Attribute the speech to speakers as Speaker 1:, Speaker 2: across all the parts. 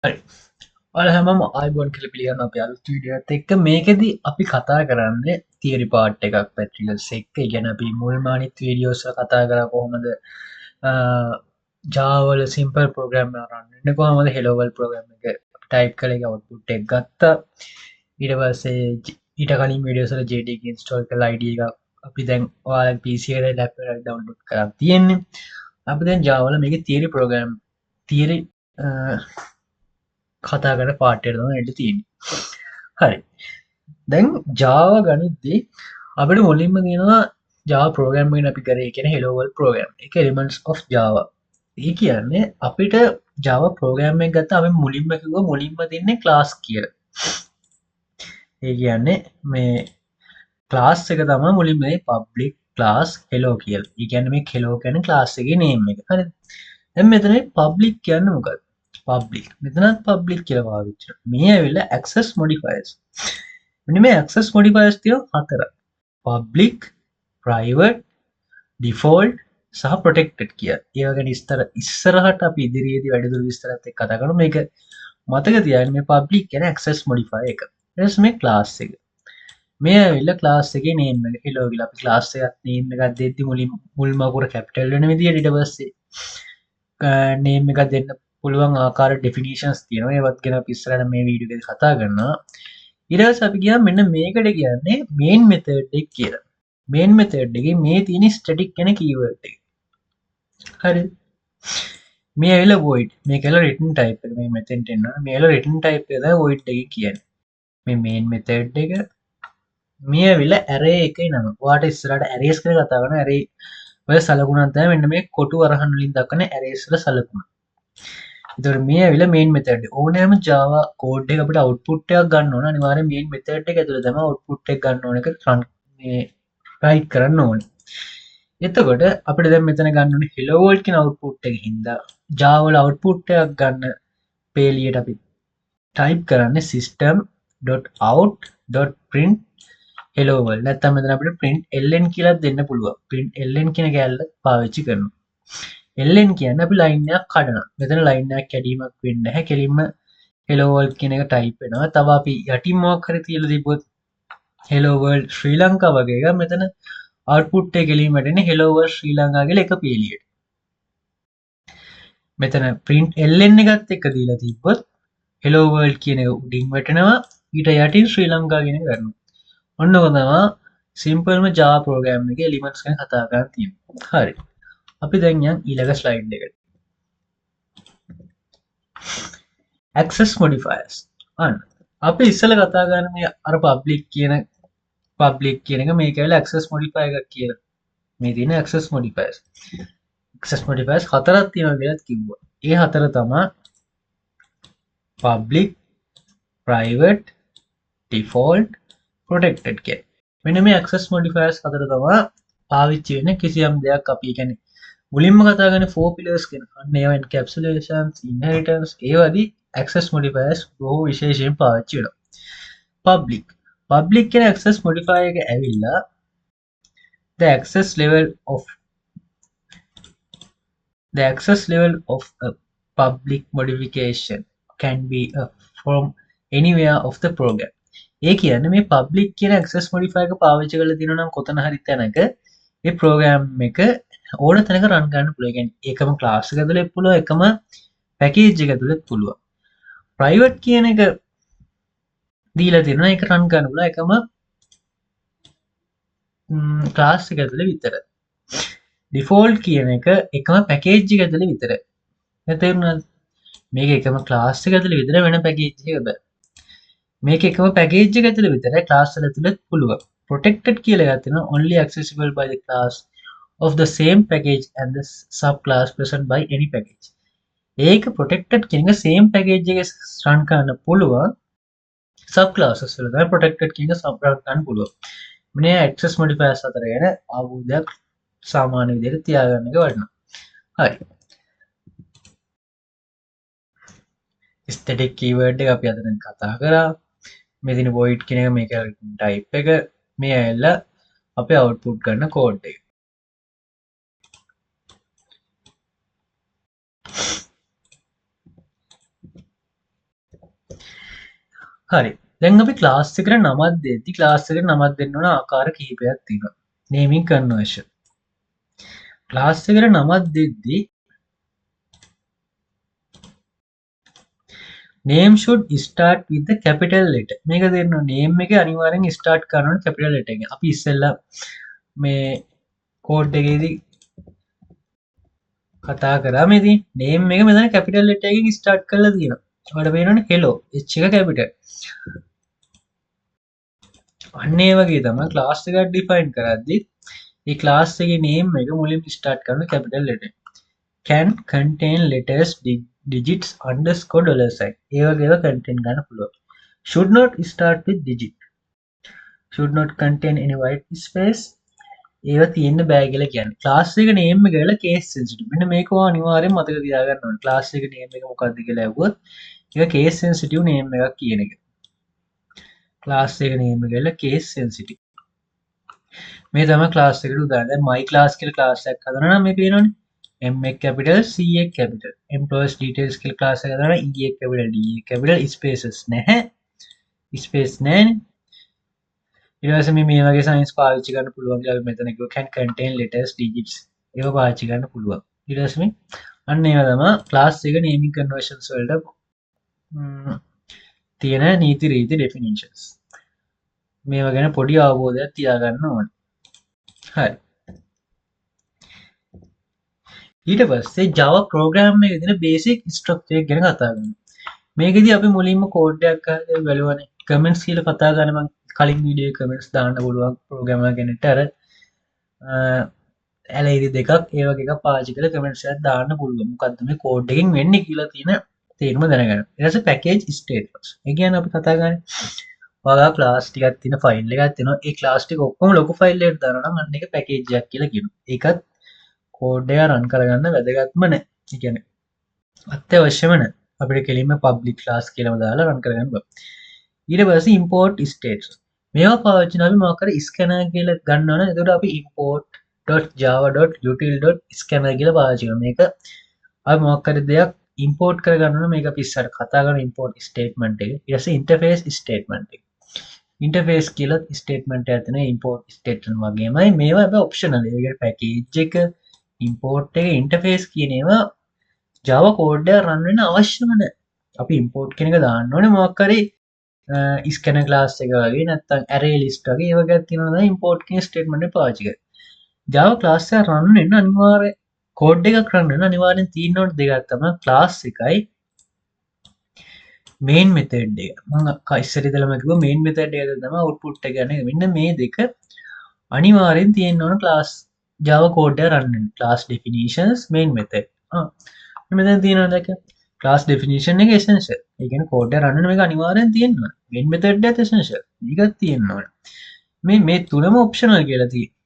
Speaker 1: හරි. ඔයාලා හැමෝම ආයිබෝන් කියලා පිළිගන්නවා අපේ අලුත් වීඩියෝ එකත් එක්ක. මේකෙදි අපි කතා කරන්නේ තියරි පාර්ට් එකක් පැට්‍රිකල්ස් එක්ක. ඒ කියන්නේ අපි මුල්ම අනිත් වීඩියෝස් වල කතා කරා කොහොමද Java වල සිම්පල් ප්‍රෝග්‍රෑම් එක රන් වෙන්නේ කොහොමද hello world ප්‍රෝග්‍රෑම් එක ටයිප් කරලා ඒක අවුට්පුට් එක ගත්තා. ඊට පස්සේ ඊට කලින් වීඩියෝස් වල JDK ඉන්ස්ටෝල් කරලා IDE එකක් අපි දැන් ඔයාලගේ PC එකට ලැප්ටොප් එකට ඩවුන්ලෝඩ් කරලා තියෙන්නේ. අපි දැන් Java වල මේකේ තියරි ප්‍රෝග්‍රෑම් තියරි කතා කරන පාටයට තමයි එන්න තියෙන්නේ. හරි. දැන් Java ගනිද්දී අපිට මුලින්ම තියෙනවා Java program එකෙන් අපි කරේ කියන hello world program. ඒක elements of Java. ඒ කියන්නේ අපිට Java program එක ගත්තා අපි මුලින්ම කිව්වා මුලින්ම තියන්නේ class කියලා. ඒ කියන්නේ මේ class එක තමයි මුලින්ම public class hello කියලා. ඒ කියන්නේ මේ hello කියන්නේ class එකේ name එක. හරිද? දැන් මෙතන public කියන්නේ මොකක්ද? public. මෙතනත් public කියලා පාවිච්චි කරනවා. මේ ඇවිල්ලා access modifiers. මෙන්න මේ access modifiers තියෙනවා හතරක්. public, private, default සහ protected කියලා. ඒවා ගැන ඉස්සරහට අපි ඉදිරියේදී වැඩිදුර විස්තරات එක්ක කතා කරමු. මේක මතක තියාගන්න මේ public කියන්නේ access modifier එක. ඊට පස්සේ මේ class එක. මේ ඇවිල්ලා class එකේ name එක. hello කියලා අපි class එකක් name එකක් දෙද්දි මුල්ම අකුර capital වෙන විදියට ඊට පස්සේ name එකක් දෙන්න පුළුවන් ආකාර ඩෙෆිනිෂන්ස් තියෙනවා. ඒවත් ගැන අපි ඉස්සරහට මේ වීඩියෝ එකේ කතා කරනවා. ඊට පස්සේ අපි ගියා මෙන්න මේකට කියන්නේ main method එක කියලා. main method එකේ මේ තියෙන static කියන keyword එක. හරිද? මේ ඇවිල්ලා void. මේක ඇවිල්ලා return type එක. මේ මෙතෙන්ට එනවා. මේ ඇවිල්ලා return type එක තමයි void එක කියන්නේ. මේ main method එක මේ ඇවිල්ලා array එකේ නම. ඔයාට ඉස්සරහට arrays ගැන කතා කරනවා. array ඔය සලකුණක් තමයි මෙන්න මේ කොටු වරහන් වලින් දක්වන arrays වල සලකුණ. එතකොට මේ ඇවිල්ලා main method එක. ඕනෑම Java code එක අපිට output එකක් ගන්න ඕන අනිවාර්යෙන් main method එක ඇතුළේ තමයි output එක ගන්න ඕන එක run මේ write කරන්න ඕනේ. එතකොට අපිට දැන් මෙතන ගන්න ඕනේ hello world කියන output එකකින් හින්දා Java වල output එකක් ගන්න පේලියට අපි type කරන්නේ system.out.print hello world. නැත්නම් මෙතන අපිට print ln කියලා දෙන්න පුළුවන්. print ln කියන කැලල පාවිච්චි කරනවා. ln කියන්නේ අපි line එකක් කඩනවා. මෙතන line එකක් කැඩීමක් වෙන්නේ නැහැ. කෙලින්ම hello world කියන එක type වෙනවා. තව අපි යටින් මොකක් හරි තියලා තිබ්බොත් hello world ශ්‍රී ලංකා වගේ එකක් මෙතන output එක කෙලින්ම වැටෙන්නේ hello world ශ්‍රී ලංකා කියලා එක පේලියට. මෙතන print ln එකත් එක්ක දීලා තිබ්බොත් hello world කියන එක උඩින් වැටෙනවා. ඊට යටින් ශ්‍රී ලංකා කියන එක ගන්නවා. ඔන්න ඔක තමයි සිම්පල්ම Java program එකේ elements ගැන කතා කරන්න තියෙන්නේ. හරි. අපි දැන් යන් ඊළඟ slide එකට. access modifiers. අන්න. අපි ඉස්සෙල්ලා කතා කරන මේ අර public කියන එක මේක ඇවිල්ලා access modifier එකක් කියලා. මේ තියෙන access modifiers. access modifiers හතරක් තියෙනවා කියලාත් කිව්වා. ඒ හතර තමයි public, private, default, protected කියලා. මෙන්න මේ access modifiers හතර තමයි පාවිච්චි වෙන කිසියම් දෙයක් අපි කියන්නේ මුලින්ම කතා කරන 4 pillars කියන අන්න ඒවා encapsulations, inheritance ඒවදී access modifiers බොහෝ විශේෂයෙන් පාවිච්චි වෙනවා. public කියන access modifier එක ඇවිල්ලා the access level of a public modification can be from anywhere of the program. ඒ කියන්නේ මේ public කියන access modifier එක පාවිච්චි කරලා තියෙනවා නම් කොතන හරි තැනක ඒ program එක ඕන තැනක run කරන්න පුළුවන්. ඒ කියන්නේ එකම class එක ඇතුළේ පුළුවන්, එකම package එක ඇතුළේ පුළුවන්. private කියන එක දීලා තියෙනවා ඒක run කරන්න පුළුවන් එකම class එක ඇතුළේ විතරයි. default කියන එක එකම package එක ඇතුළේ විතරයි. තේරුණාද? මේක එකම class එක ඇතුළේ විතරයි වෙන package එකක බෑ. මේක එකම package එක ඇතුළේ විතරයි class එක ඇතුළේ පුළුවන්. protected කියලා එකක් තියෙනවා only accessible by the class of the same package and the subclass present by any package. ඒක protected කියන එක same package එකේ run කරන්න පුළුවන් subclasses වල තමයි protected කියන එක run කරන්න පුළුවන්. මේ access modifiers අතර ගැන අවබෝධයක් සාමාන්‍ය විදිහට තියාගන්න එක වටිනවා. හරි. static keyword එක අපි අද දැන් කතා කරා. මේ තියෙන void කියන එක මේක type එක මේ ඇවිල්ලා අපේ output කරන code එක. හරි දැන් අපි ක්ලාස් එකට නමක් දෙද්දි ක්ලාස් එකට නමක් දෙන්න ඕන ආකාර කිහිපයක් තියෙනවා naming conversion ක්ලාස් එකට නමක් දෙද්දි name should start with the capital letter මේක දෙන්න name එක අනිවාර්යෙන් start කරන්න ඕන capital letter එකෙන් අපි ඉස්සෙල්ලා මේ කෝඩ් එකේදී කතා කරා මේදී name එක මෙතන capital letter එකකින් start කරලා තියෙනවා ඔයාලට පේනවනේ hello h එක capital අන්න ඒ වගේ තමයි ක්ලාස් එකක් ඩිෆයින් කරද්දි ඒ ක්ලාස් එකේ name එක මුලින්ම start කරන capital letter can contain letters digits underscore dollar sign ඒ වගේ ඒවා contain ගන්න පුළුවන් should not start with digit should not contain any white space ඒවා තියෙන්න බෑ කියලා කියන්නේ ක්ලාස් එක name එක කියලා case sensitive මෙන්න මේක ඔයා අනිවාර්යෙන් මතක තියාගන්න ඕනේ ක්ලාස් එක name එක මොකක්ද කියලා ඇහුවොත් ඒක case sensitive name එකක් කියන එක ක්ලාස් එක name එක කියලා case sensitive මේ තමයි ක්ලාස් එකට උදාහරණ දැන් my class කියලා ක්ලාස් එකක් හදනවා නම් මේ පේනවනේ M එක capital C එක capital employees details කියලා ක්ලාස් එක හදනවා නම් E එක capital D එක capital spaces නැහැ space නැහැ ඊට පස්සේ මේ වගේ සයින්ස් පාවිච්චි කරන්න පුළුවන් කියලා අපි මෙතන කිව්ව can contain letters digits ඒවා පාවිච්චි කරන්න පුළුවන් ඊට පස්සේ මේ අන්න ඒවා තමයි ක්ලාස් එක naming conversions වලට තියෙන නීති රීති definitions මේවා ගැන පොඩි අවබෝධයක් තියාගන්න ඕනේ හරි ඊට පස්සේ Java program එකේ තියෙන basic structure එක ගැන කතා කරමු. මේකෙදී අපි මුලින්ම කෝඩ් එකක් හදලා බලුවානේ. comments කියලා කතා කරන මම කලින් වීඩියෝ comments දාන්න පුළුවන් program එක ගැනට අර ඇලයිරි දෙකක් ඒ වගේ එකක් පාවිච්චි කරලා comments එකක් දාන්න පුළුවන්. මොකද්ද මේ කෝඩ් එකෙන් වෙන්නේ කියලා තියෙන තේරුම දැනගන්න. ඊට පස්සේ package statements. ඒ කියන්නේ අපි කතා කරන්නේ ඔයාලා ක්ලාස් ටිකක් තියෙන ෆයිල් එකක් තියෙනවා. ඒ ක්ලාස් ටික ඔක්කොම ලොකු ෆයිල් එකකට දානවා නම් අන්න ඒක පැකේජ් එකක් කියලා කියනවා. ඒකත් කෝඩ් එක රන් කරගන්න වැදගත්ම නැහැ. ඒ කියන්නේ අත්‍යවශ්‍යම නැහැ. අපිට කෙලින්ම public class කියලාම දාලා රන් කරගන්න බෑ. ඊට පස්සේ import states. මේවා පාවිච්චි කරන අපි මොකක් කර scanner කියලා ගන්නවනේ. එතකොට අපි import.java.util.scanner කියලා පාවිච්චි කරනවා. මේක අපි මොකක් කර දෙයක් import කරගන්න ඕන මේක අපි ඉස්සර කතා කරන import statement එක. ඊට පස්සේ interface statement එක. interface කියලා statement එකක් තියෙනවා. import statement වගේමයි මේවා හැබැයි optional. ඒකට package එක import එක interface කියන ඒවා Java code එක run වෙන්න අවශ්‍යම නැහැ. අපි import කියන එක දාන්න ඕනේ මොකක් හරි scanner class එක වගේ නැත්නම් array list වගේ ඒ වගේ තියෙනවා නම් import කියන statement එක පාවිච්චි කරන්න. Java class එක run වෙන්න අනිවාර්ය code එකක් run වෙන්න අනිවාර්යෙන් තියෙන ඕන දෙකක් තමයි class එකයි main method එක. මම ඉස්සර ඉඳලම කිව්වා main method එක තමයි output එක ගන්න. මෙන්න මේ දෙක අනිවාර්යෙන් තියෙන්න ඕන class Java code එක run වෙන්න. class definitions main method. මෙතන තියෙනවා දැක class definition එක essential. ඒ කියන්නේ code එක run වෙන මේක අනිවාර්යෙන් තියෙන්න ඕන. main method එකත් essential. මේකත් තියෙන්න ඕන. මේ තුනම optional කියලා තියෙනවා.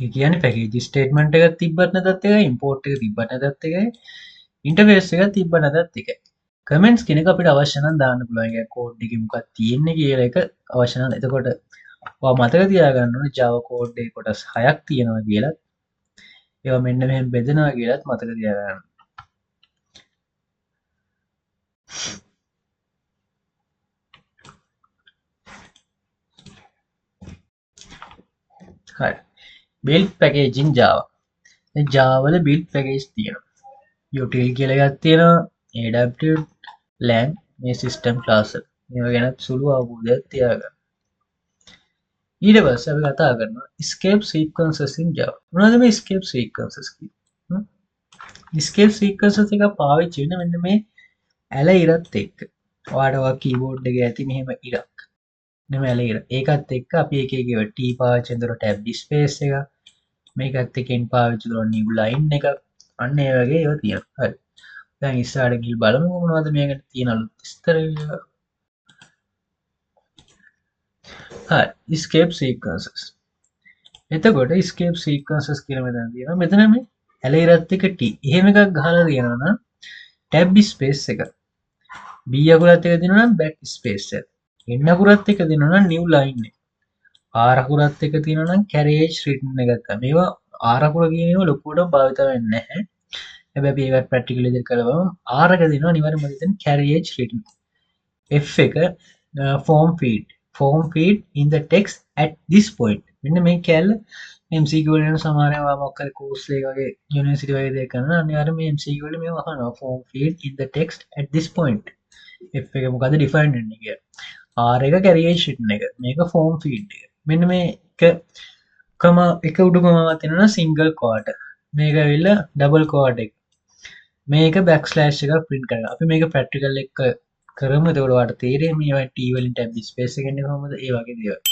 Speaker 1: ඒ කියන්නේ package statement එකක් තිබ්බත් නැතත් එකයි import එක තිබ්බත් නැතත් එකයි interface එකක් තිබ්බත් නැතත් එකයි. comments කියන එක අපිට අවශ්‍ය නම් දාන්න පුළුවන්. ඒ code එකේ මොකක්ද තියෙන්නේ කියලා එක අවශ්‍ය නම් එතකොට ඔයා මතක තියාගන්න ඕනේ Java code එකේ කොටස් 6ක් තියෙනවා කියලා. ඒවා මෙන්න මෙහෙම බෙදෙනවා කියලාත් මතක තියාගන්න. හරි. build package in Java. දැන් Java වල build package තියෙනවා. util කියලා එකක් තියෙනවා. aw lang මේ system class එක. මේවා ගැන සුළු අවබෝධයක් තියාගන්න. ඊට පස්සේ අපි කතා කරනවා escape sequences in Java. මොනවද මේ escape sequences කියන්නේ? escape sequences එක පාවිච්චි වෙන මෙන්න මේ ඇල ඉරත් එක්ක. ඔයාලට keyboard එකේ ඇති මෙහෙම ඉරක්. මෙහෙම ඇල ඉර. ඒකත් එක්ක අපි එක එක ඒවා t පාවිච්චි කරනකොට tab space එක මේකත් එක්කෙන් පාවිච්චි කරන new line එක අන්න ඒ වගේ ඒවා තියෙනවා. හරි. දැන් ඉස්සරහට ගිහින් බලමු මොනවද මේකට තියෙන අලුත් විස්තර. හරි. escape sequences. එතකොට escape sequences කියලා මෙතන තියෙනවා. මෙතන මේ ඇල ඉරත් එක්ක t. එහෙම එකක් ගහලා තියෙනවා නම් tab space එක. B අකුරත් එක දෙනවා නම් back space එක. N අකුරත් එක දෙනවා නම් new line එක. R අකුරත් එක තියෙනවා නම් carriage written එක තමයි. මේවා R අකුර කියන ඒවා ලොකුවට භාවිත වෙන්නේ නැහැ. හැබැයි අපි ඒවත් ප්‍රැක්ටිකල් විදිහට කරවම R එක දෙනවා අනිවාර්යයෙන්ම මෙතන carriage written. F එක form feed in the text at this point මෙන්න මේ කැල්ල MCQ වලින් සමහරව මොකක් හරි කෝස් එකකගේ යුනිවර්සිටි වගේ දෙයක් කරන අනිවාර්යයෙන් මේ MCQ වල මේව අහනවා form feed in the text at this point F එක මොකද define වෙන්නේ කියලා R එක variation එක මේක form feed එක මෙන්න මේ එක උඩුකමාවක් තියෙනවා single quote මේක ඇවිල්ලා double quote එක මේක බැක්ස්ලෑෂ් එක ප්‍රින්ට් කරනවා අපි මේක ප්‍රැක්ටිකල් එක කරමු එතකොට ඔයාලට තේරෙයි මේවා T වලින් ටැබ් ස්පේස් එක එන්නේ කොහොමද ඒ වගේ දේවල්